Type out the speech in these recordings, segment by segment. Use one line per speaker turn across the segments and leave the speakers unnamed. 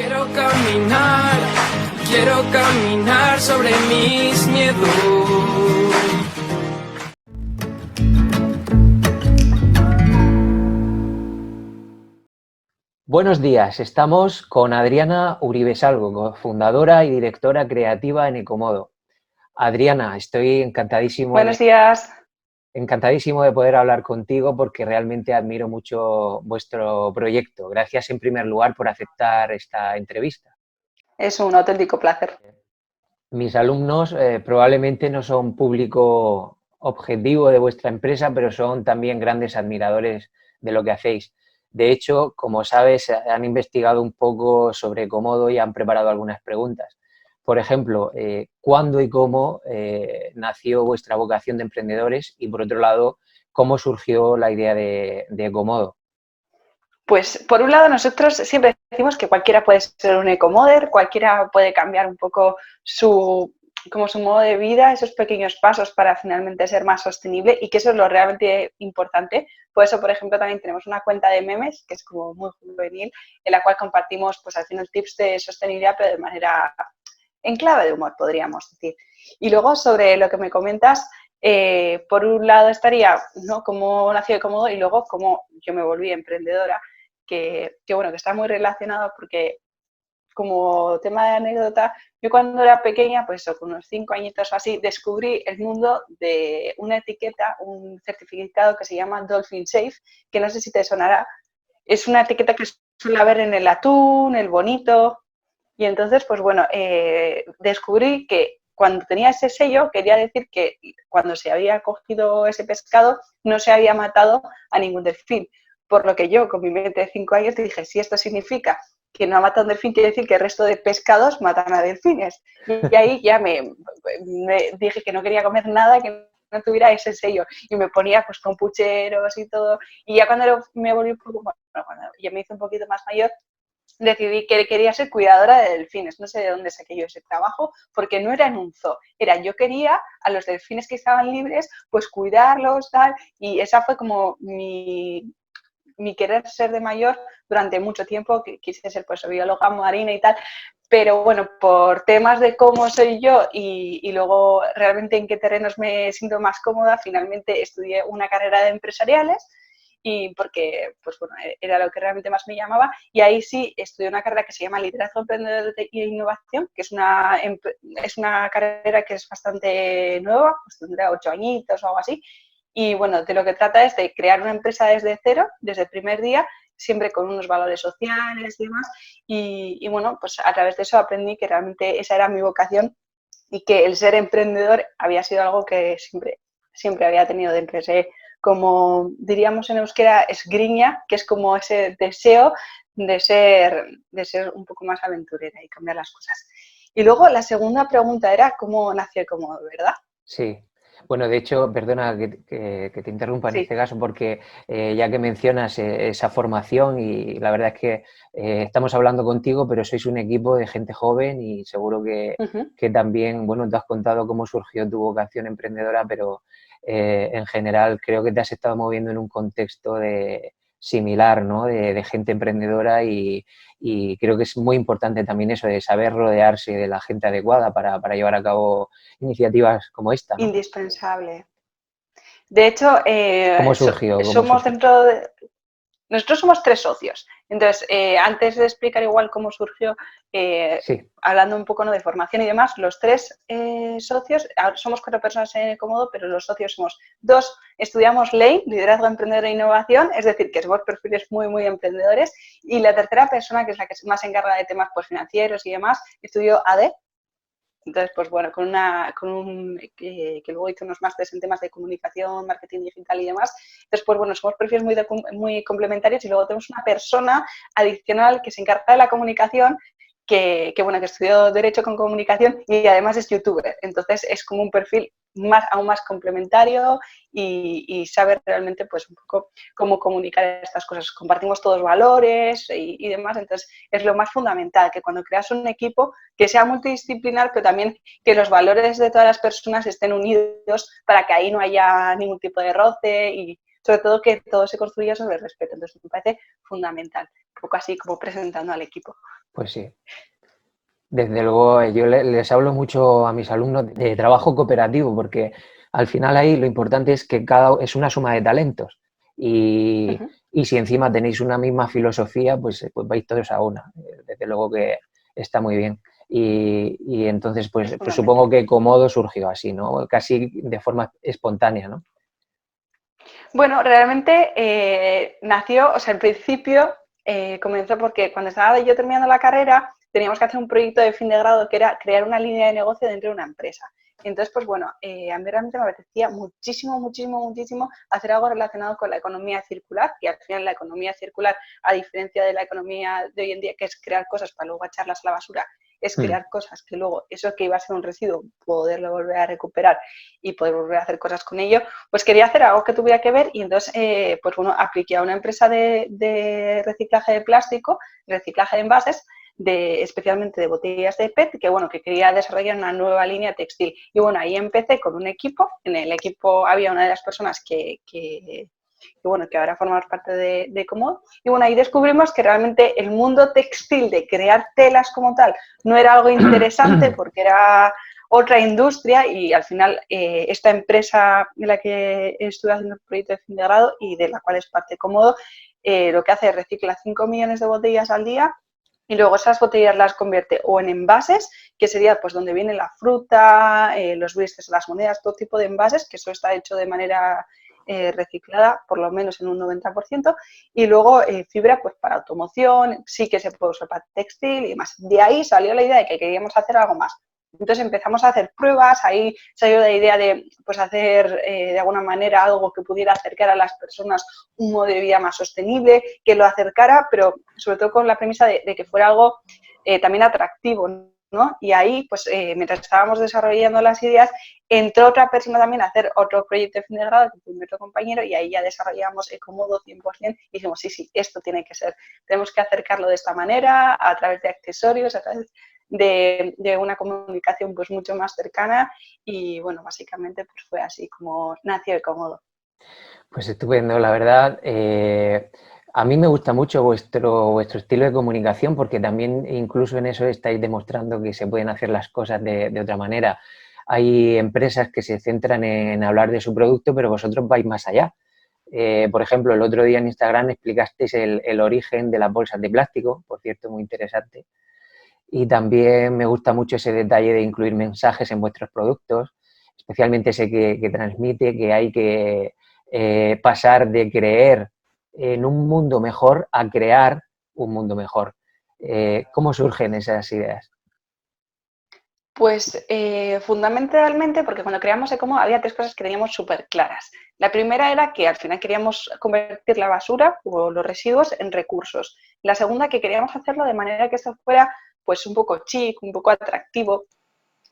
quiero caminar sobre mis miedos.
Buenos días, estamos con Adriana Uribe Salvo, fundadora y directora creativa en Ecomodo. Adriana, estoy
Buenos días.
encantadísimo de poder hablar contigo porque realmente admiro mucho vuestro proyecto. Gracias en primer lugar por aceptar esta entrevista.
Es un auténtico placer.
Mis alumnos probablemente no son público objetivo de vuestra empresa, pero son también grandes admiradores de lo que hacéis. De hecho, como sabes, han investigado un poco sobre Ecomodo y han preparado algunas preguntas. Por ejemplo, ¿cuándo y cómo nació vuestra vocación de emprendedores? Y por otro lado, ¿cómo surgió la idea de Ecomodo?
Pues por un lado nosotros siempre decimos que cualquiera puede ser un ecomoder, cualquiera puede cambiar un poco su modo de vida, esos pequeños pasos para finalmente ser más sostenible y que eso es lo realmente importante. Por eso, por ejemplo, también tenemos una cuenta de memes que es como muy juvenil, en la cual compartimos pues haciendo tips de sostenibilidad, pero de manera en clave de humor, podríamos decir. Y luego sobre lo que me comentas, por un lado estaría, ¿no?, cómo nació Ecomodo y luego cómo yo me volví emprendedora, que bueno, que está muy relacionado porque como tema de anécdota, yo cuando era pequeña, pues con unos 5 añitos o así, descubrí el mundo de una etiqueta, un certificado que se llama Dolphin Safe, que no sé si te sonará. Es una etiqueta que suele haber en el atún, el bonito, y entonces, pues bueno, descubrí que cuando tenía ese sello quería decir que cuando se había cogido ese pescado no se había matado a ningún delfín. Por lo que yo, con mi mente de 5 años, dije, si esto significa que no ha matado a un delfín, quiere decir que el resto de pescados matan a delfines. Y ahí ya me dije que no quería comer nada que no tuviera ese sello. Y me ponía pues con pucheros y todo. Y ya cuando me volví un poco, bueno, cuando ya me hice un poquito más mayor, decidí que quería ser cuidadora de delfines. No sé de dónde saqué yo ese trabajo, porque no era en un zoo. Yo quería a los delfines que estaban libres, pues cuidarlos, tal, y esa fue como mi querer ser de mayor durante mucho tiempo, que quise ser pues bióloga marina y tal, pero bueno, por temas de cómo soy yo y luego realmente en qué terrenos me siento más cómoda, finalmente estudié una carrera de empresariales y porque pues bueno, era lo que realmente más me llamaba y ahí sí estudié una carrera que se llama Liderazgo Emprendedor e Innovación, que es una carrera que es bastante nueva, pues tendrá 8 añitos o algo así, y bueno, de lo que trata es de crear una empresa desde cero, desde el primer día, siempre con unos valores sociales y demás. Y bueno, pues a través de eso aprendí que realmente esa era mi vocación y que el ser emprendedor había sido algo que siempre había tenido dentro. Ese, como diríamos en euskera, esgriña, que es como ese deseo de ser un poco más aventurera y cambiar las cosas. Y luego la segunda pregunta era cómo nació Ecomodo, ¿verdad?
Sí. Bueno, de hecho, perdona que te interrumpa en
Sí.
este caso, porque ya que mencionas esa formación y la verdad es que estamos hablando contigo, pero sois un equipo de gente joven y seguro
Uh-huh.
que también, bueno, te has contado cómo surgió tu vocación emprendedora, pero en general creo que te has estado moviendo en un contexto similar, ¿no? De gente emprendedora y creo que es muy importante también eso de saber rodearse de la gente adecuada para llevar a cabo iniciativas como esta, ¿no?
Indispensable. De hecho,
¿Cómo surgió? ¿Cómo
somos
surgió?
dentro de... Nosotros somos 3 socios. Entonces, antes de explicar igual cómo surgió,
Sí,
hablando un poco, ¿no?, de formación y demás, los 3 socios, somos 4 personas en Ecomodo, pero los socios somos 2, estudiamos ley, liderazgo emprendedor e innovación, es decir, que somos perfiles muy, muy emprendedores, y la tercera persona, que es la que más se encarga de temas pues, financieros y demás, estudió AD. Entonces, pues bueno, que luego hice unos másteres en temas de comunicación, marketing digital y demás. Entonces, pues bueno, somos perfiles muy complementarios y luego tenemos una persona adicional que se encarga de la comunicación, bueno, que estudió Derecho con Comunicación y además es youtuber. Entonces, es como un perfil aún más complementario y sabe realmente pues un poco cómo comunicar estas cosas. Compartimos todos valores y demás, entonces es lo más fundamental, que cuando creas un equipo que sea multidisciplinar, pero también que los valores de todas las personas estén unidos para que ahí no haya ningún tipo de roce y sobre todo que todo se construya sobre el respeto. Entonces me parece fundamental, un poco así como presentando al equipo.
Pues sí. Desde luego, yo les hablo mucho a mis alumnos de trabajo cooperativo, porque al final ahí lo importante es que es una suma de talentos. Y,
Ujú.
y si encima tenéis una misma filosofía, pues vais todos a una. Desde luego que está muy bien. Y entonces,
Es
pues supongo
fundamental.
que Comodo surgió así, ¿no? Casi de forma espontánea, ¿no?
Bueno, realmente nació, o sea, al principio comenzó porque cuando estaba yo terminando la carrera teníamos que hacer un proyecto de fin de grado que era crear una línea de negocio dentro de una empresa. Y entonces, pues bueno, a mí realmente me apetecía muchísimo, muchísimo, muchísimo hacer algo relacionado con la economía circular, y al final la economía circular, a diferencia de la economía de hoy en día, que es crear cosas para luego echarlas a la basura, es
Mm.
crear cosas que luego eso que iba a ser un residuo, poderlo volver a recuperar y poder volver a hacer cosas con ello, pues quería hacer algo que tuviera que ver y entonces, pues bueno, apliqué a una empresa de reciclaje de plástico, reciclaje de envases, especialmente de botellas de PET, que bueno, que quería desarrollar una nueva línea textil. Y bueno, ahí empecé con un equipo, en el equipo había una de las personas que bueno, que ahora formamos parte de Comodo. Y bueno, ahí descubrimos que realmente el mundo textil de crear telas como tal no era algo interesante porque era otra industria y al final esta empresa en la que estuve haciendo el proyecto de fin de grado y de la cual es parte Comodo, lo que hace es recicla 5 millones de botellas al día y luego esas botellas las convierte o en envases, que sería pues donde viene la fruta, los bristes, las monedas, todo tipo de envases, que eso está hecho de manera reciclada, por lo menos en un 90%, y luego fibra pues para automoción, sí que se puede usar para textil y demás. De ahí salió la idea de que queríamos hacer algo más. Entonces empezamos a hacer pruebas, ahí salió la idea de pues, hacer de alguna manera algo que pudiera acercar a las personas un modo de vida más sostenible, que lo acercara, pero sobre todo con la premisa de que fuera algo también atractivo, ¿no? Y ahí, pues mientras estábamos desarrollando las ideas, entró otra persona también a hacer otro proyecto de fin de grado, que fue mi otro compañero, y ahí ya desarrollamos Ecomodo 100% y dijimos, sí, sí, esto tiene que ser, tenemos que acercarlo de esta manera, a través de accesorios, a través de una comunicación pues mucho más cercana y bueno, básicamente pues fue así como nació Ecomodo.
Pues estupendo, la verdad. A mí me gusta mucho vuestro estilo de comunicación porque también incluso en eso estáis demostrando que se pueden hacer las cosas de otra manera. Hay empresas que se centran en hablar de su producto, pero vosotros vais más allá. Por ejemplo, el otro día en Instagram explicasteis el origen de las bolsas de plástico, por cierto, muy interesante. Y también me gusta mucho ese detalle de incluir mensajes en vuestros productos, especialmente ese que transmite que hay que pasar de creer en un mundo mejor a crear un mundo mejor. ¿Cómo surgen esas ideas?
Pues fundamentalmente porque cuando creamos Ecomodo había tres cosas que teníamos súper claras. La primera era que al final queríamos convertir la basura o los residuos en recursos. La segunda que queríamos hacerlo de manera que esto fuera pues un poco chic, un poco atractivo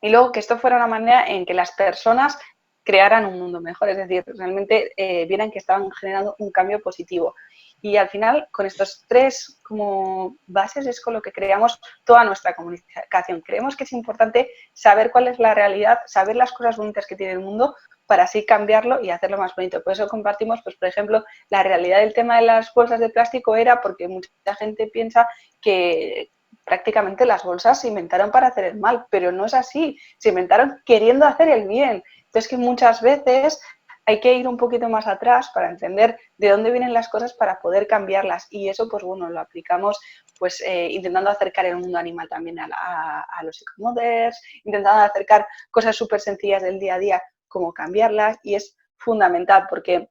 y luego que esto fuera una manera en que las personas crearan un mundo mejor, es decir, realmente vieran que estaban generando un cambio positivo. Y al final, con estos tres como bases es con lo que creamos toda nuestra comunicación. Creemos que es importante saber cuál es la realidad, saber las cosas bonitas que tiene el mundo para así cambiarlo y hacerlo más bonito. Por eso compartimos, pues, por ejemplo, la realidad del tema de las bolsas de plástico era porque mucha gente piensa que prácticamente las bolsas se inventaron para hacer el mal, pero no es así, se inventaron queriendo hacer el bien. Entonces que muchas veces hay que ir un poquito más atrás para entender de dónde vienen las cosas para poder cambiarlas y eso pues bueno lo aplicamos pues intentando acercar el mundo animal también a los ecomodels, intentando acercar cosas súper sencillas del día a día como cambiarlas y es fundamental porque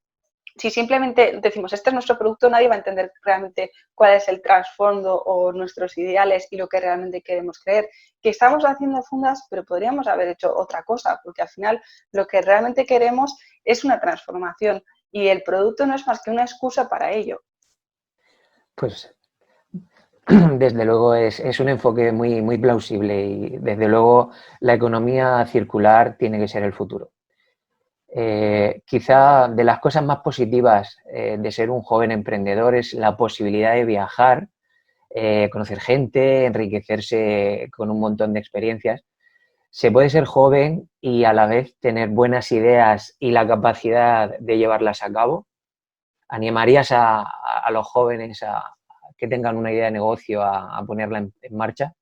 si simplemente decimos, este es nuestro producto, nadie va a entender realmente cuál es el trasfondo o nuestros ideales y lo que realmente queremos creer. Que estamos haciendo fundas, pero podríamos haber hecho otra cosa, porque al final lo que realmente queremos es una transformación y el producto no es más que una excusa para ello.
Pues desde luego es un enfoque muy plausible y desde luego la economía circular tiene que ser el futuro. Quizá de las cosas más positivas de ser un joven emprendedor es la posibilidad de viajar, conocer gente, enriquecerse con un montón de experiencias. Se puede ser joven y a la vez tener buenas ideas y la capacidad de llevarlas a cabo. ¿Animarías a los jóvenes a que tengan una idea de negocio a ponerla en marcha?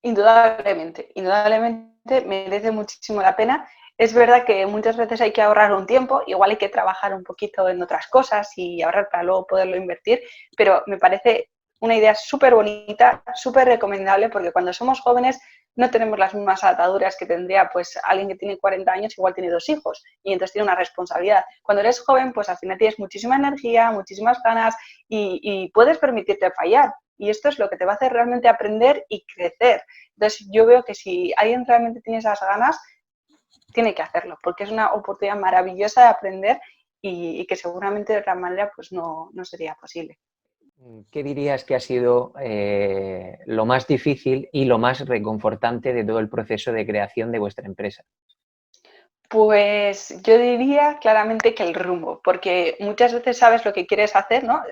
Indudablemente, indudablemente merece muchísimo la pena. Es verdad que muchas veces hay que ahorrar un tiempo, igual hay que trabajar un poquito en otras cosas y ahorrar para luego poderlo invertir, pero me parece una idea súper bonita, súper recomendable, porque cuando somos jóvenes no tenemos las mismas ataduras que tendría pues alguien que tiene 40 años, igual tiene 2 hijos y entonces tiene una responsabilidad. Cuando eres joven, pues al final tienes muchísima energía, muchísimas ganas y puedes permitirte fallar. Y esto es lo que te va a hacer realmente aprender y crecer. Entonces, yo veo que si alguien realmente tiene esas ganas, tiene que hacerlo, porque es una oportunidad maravillosa de aprender y que seguramente de otra manera pues no sería posible.
¿Qué dirías que ha sido lo más difícil y lo más reconfortante de todo el proceso de creación de vuestra empresa?
Pues yo diría claramente que el rumbo, porque muchas veces sabes lo que quieres hacer, ¿no?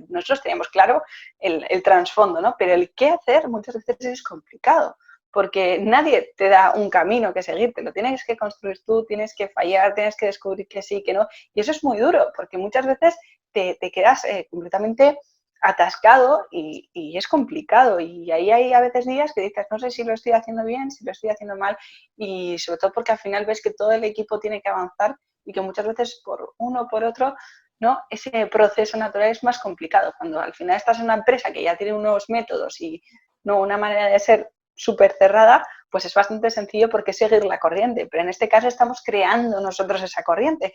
Nosotros tenemos claro el trasfondo, ¿no? Pero el qué hacer muchas veces es complicado, porque nadie te da un camino que seguir, te lo tienes que construir tú, tienes que fallar, tienes que descubrir que sí, que no, y eso es muy duro, porque muchas veces te quedas completamente atascado y es complicado, y ahí hay a veces días que dices, no sé si lo estoy haciendo bien, si lo estoy haciendo mal, y sobre todo porque al final ves que todo el equipo tiene que avanzar y que muchas veces por uno o por otro, ¿no? Ese proceso natural es más complicado. Cuando al final estás en una empresa que ya tiene unos métodos y no una manera de ser súper cerrada, pues es bastante sencillo porque seguir la corriente, pero en este caso estamos creando nosotros esa corriente.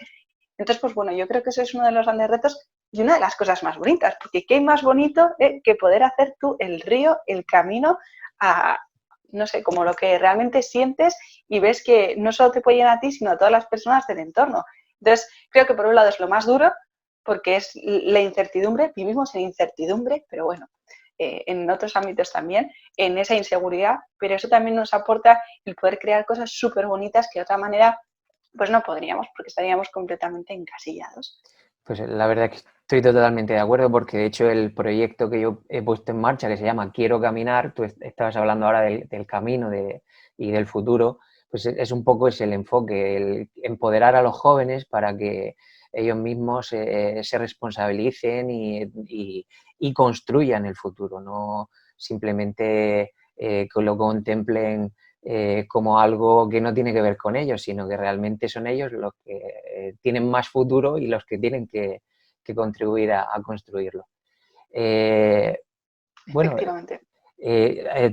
Entonces, pues bueno, yo creo que eso es uno de los grandes retos y una de las cosas más bonitas, porque qué más bonito que poder hacer tú el río, el camino a, no sé, como lo que realmente sientes y ves que no solo te puede llenar a ti, sino a todas las personas del entorno. Entonces, creo que por un lado es lo más duro, porque es la incertidumbre, vivimos en incertidumbre, pero bueno, en otros ámbitos también, en esa inseguridad, pero eso también nos aporta el poder crear cosas súper bonitas que de otra manera pues no podríamos, porque estaríamos completamente encasillados.
Pues la verdad que estoy totalmente de acuerdo porque de hecho el proyecto que yo he puesto en marcha que se llama Quiero Caminar, tú estabas hablando ahora del camino y del futuro, pues es un poco ese el enfoque, el empoderar a los jóvenes para que ellos mismos se responsabilicen y construyan el futuro, no simplemente que lo contemplen como algo que no tiene que ver con ellos, sino que realmente son ellos los que tienen más futuro y los que tienen que contribuir a construirlo. Eh, bueno,
Efectivamente.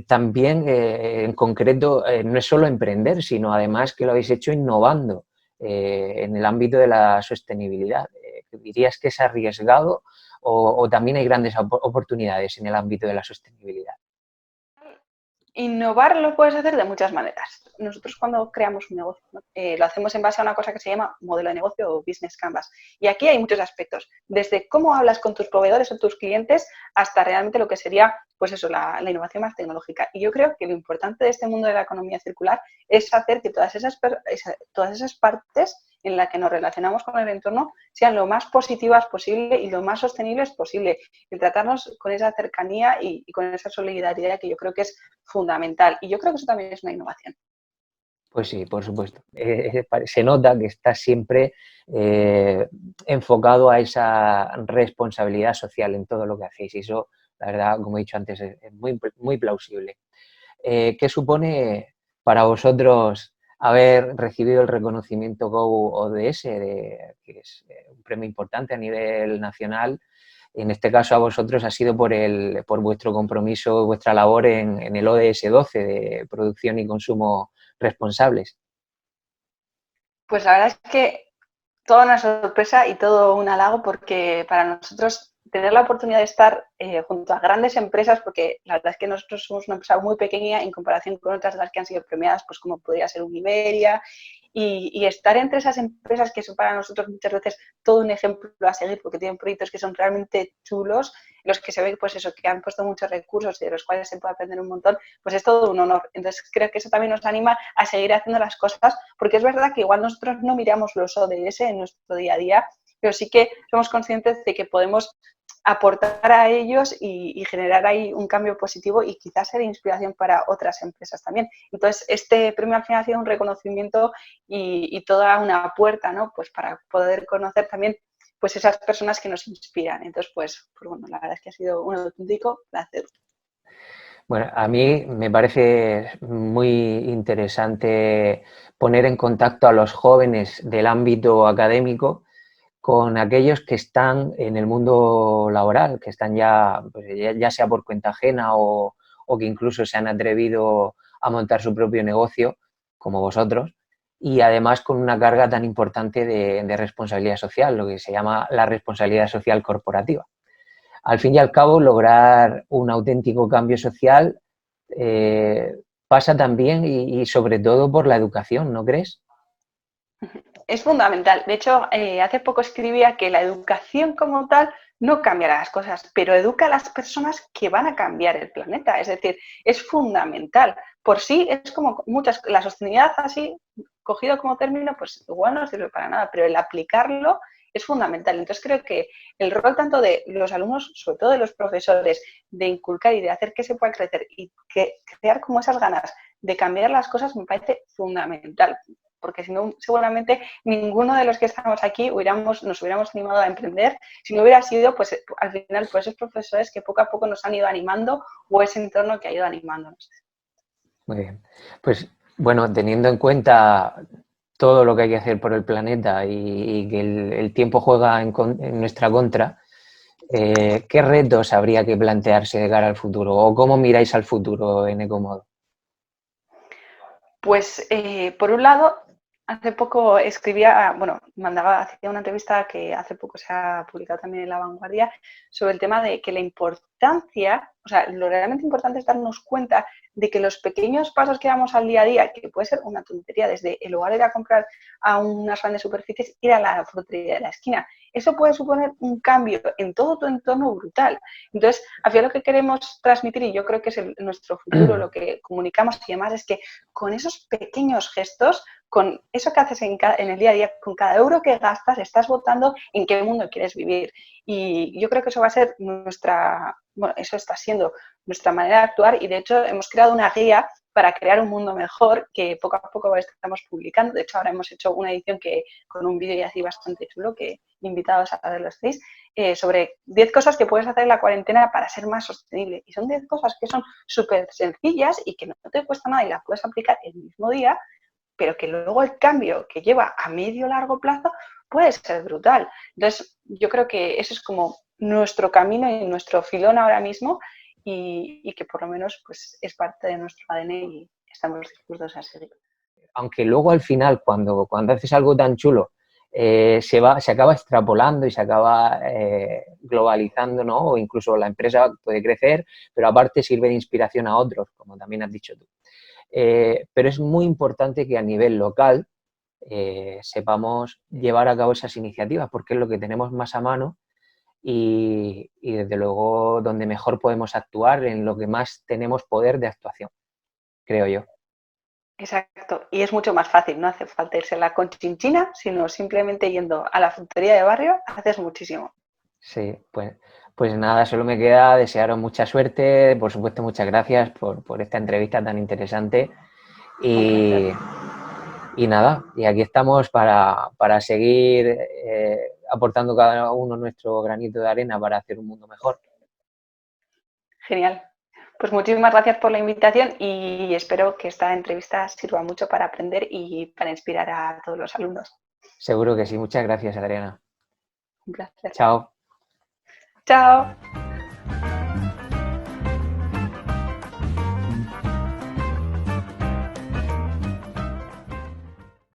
también en concreto no es solo emprender, sino además que lo habéis hecho innovando en el ámbito de la sostenibilidad. ¿Dirías que es arriesgado o también hay grandes oportunidades en el ámbito de la sostenibilidad?
Innovar lo puedes hacer de muchas maneras. Nosotros cuando creamos un negocio, ¿no? Lo hacemos en base a una cosa que se llama modelo de negocio o business canvas. Y aquí hay muchos aspectos, desde cómo hablas con tus proveedores o tus clientes hasta realmente lo que sería, pues eso, la innovación más tecnológica. Y yo creo que lo importante de este mundo de la economía circular es hacer que todas esas partes en las que nos relacionamos con el entorno sean lo más positivas posible y lo más sostenibles posible. Y tratarnos con esa cercanía y con esa solidaridad que yo creo que es fundamental. Y yo creo que eso también es una innovación.
Pues sí, por supuesto. Se nota que está siempre enfocado a esa responsabilidad social en todo lo que hacéis. Y eso, la verdad, como he dicho antes, es muy, muy plausible. ¿Qué supone para vosotros haber recibido el reconocimiento Go ODS, que es un premio importante a nivel nacional? En este caso a vosotros ha sido por vuestro compromiso, vuestra labor en el ODS 12 de producción y consumo responsables.
Pues la verdad es que toda una sorpresa y todo un halago porque para nosotros tener la oportunidad de estar junto a grandes empresas, porque la verdad es que nosotros somos una empresa muy pequeña en comparación con otras de las que han sido premiadas, pues como podría ser Univeria, y estar entre esas empresas que son para nosotros muchas veces todo un ejemplo a seguir porque tienen proyectos que son realmente chulos, los que se ve pues eso, que han puesto muchos recursos y de los cuales se puede aprender un montón, pues es todo un honor. Entonces creo que eso también nos anima a seguir haciendo las cosas, porque es verdad que igual nosotros no miramos los ODS en nuestro día a día, pero sí que somos conscientes de que podemos aportar a ellos y generar ahí un cambio positivo y quizás ser inspiración para otras empresas también. Entonces, este premio al final ha sido un reconocimiento y toda una puerta, ¿no? Pues para poder conocer también pues esas personas que nos inspiran. Entonces, pues bueno, la verdad es que ha sido un auténtico placer.
Bueno, a mí me parece muy interesante poner en contacto a los jóvenes del ámbito académico con aquellos que están en el mundo laboral, que están ya, pues ya sea por cuenta ajena o que incluso se han atrevido a montar su propio negocio, como vosotros, y además con una carga tan importante de responsabilidad social, lo que se llama la responsabilidad social corporativa. Al fin y al cabo, lograr un auténtico cambio social pasa también y sobre todo por la educación, ¿no crees?
Es fundamental. De hecho, hace poco escribía que la educación como tal no cambiará las cosas, pero educa a las personas que van a cambiar el planeta. Es decir, es fundamental. Por sí es como la sostenibilidad así, cogido como término, pues igual no sirve para nada, pero el aplicarlo es fundamental. Entonces creo que el rol tanto de los alumnos, sobre todo de los profesores, de inculcar y de hacer que se pueda crecer y que crear como esas ganas de cambiar las cosas me parece fundamental. Porque si no, seguramente ninguno de los que estamos aquí nos hubiéramos animado a emprender si no hubiera sido, pues al final, por esos profesores que poco a poco nos han ido animando o ese entorno que ha ido animándonos.
Muy bien. Pues bueno, teniendo en cuenta todo lo que hay que hacer por el planeta y que el tiempo juega en nuestra contra, ¿qué retos habría que plantearse de cara al futuro? ¿O cómo miráis al futuro en Ecomodo?
Pues por un lado, hace poco hacía una entrevista que hace poco se ha publicado también en La Vanguardia sobre el tema de que la importancia, o sea, lo realmente importante es darnos cuenta de que los pequeños pasos que damos al día a día, que puede ser una tontería, desde el lugar de ir a comprar a unas grandes superficies, ir a la frutería de la esquina, eso puede suponer un cambio en todo tu entorno brutal. Entonces, al final lo que queremos transmitir, y yo creo que es nuestro futuro, lo que comunicamos y demás, es que con esos pequeños gestos, con eso que haces en el día a día, con cada euro que gastas, estás votando en qué mundo quieres vivir. Y yo creo que eso va a ser eso está siendo nuestra manera de actuar y de hecho hemos creado una guía para crear un mundo mejor que poco a poco estamos publicando. De hecho, ahora hemos hecho una edición con un vídeo y así bastante chulo que invitados a verlo estéis, sobre 10 cosas que puedes hacer en la cuarentena para ser más sostenible. Y son 10 cosas que son súper sencillas y que no te cuesta nada y las puedes aplicar el mismo día, pero que luego el cambio que lleva a medio o largo plazo puede ser brutal. Entonces, yo creo que eso es como nuestro camino y nuestro filón ahora mismo y que por lo menos pues, es parte de nuestro ADN y estamos dispuestos a seguir.
Aunque luego al final, cuando haces algo tan chulo, se acaba extrapolando y se acaba globalizando, ¿no? O incluso la empresa puede crecer, pero aparte sirve de inspiración a otros, como también has dicho tú. Pero es muy importante que a nivel local sepamos llevar a cabo esas iniciativas, porque es lo que tenemos más a mano y desde luego donde mejor podemos actuar, en lo que más tenemos poder de actuación, creo yo.
Exacto, y es mucho más fácil, no hace falta irse a la Conchinchina, sino simplemente yendo a la frutería de barrio, haces muchísimo.
Sí, pues nada, solo me queda desearos mucha suerte, por supuesto muchas gracias por esta entrevista tan interesante
Un placer.
y nada, y aquí estamos para seguir aportando cada uno nuestro granito de arena para hacer un mundo mejor.
Genial. Pues muchísimas gracias por la invitación y espero que esta entrevista sirva mucho para aprender y para inspirar a todos los alumnos.
Seguro que sí, muchas gracias, Adriana.
Un placer.
Chao.
Chao.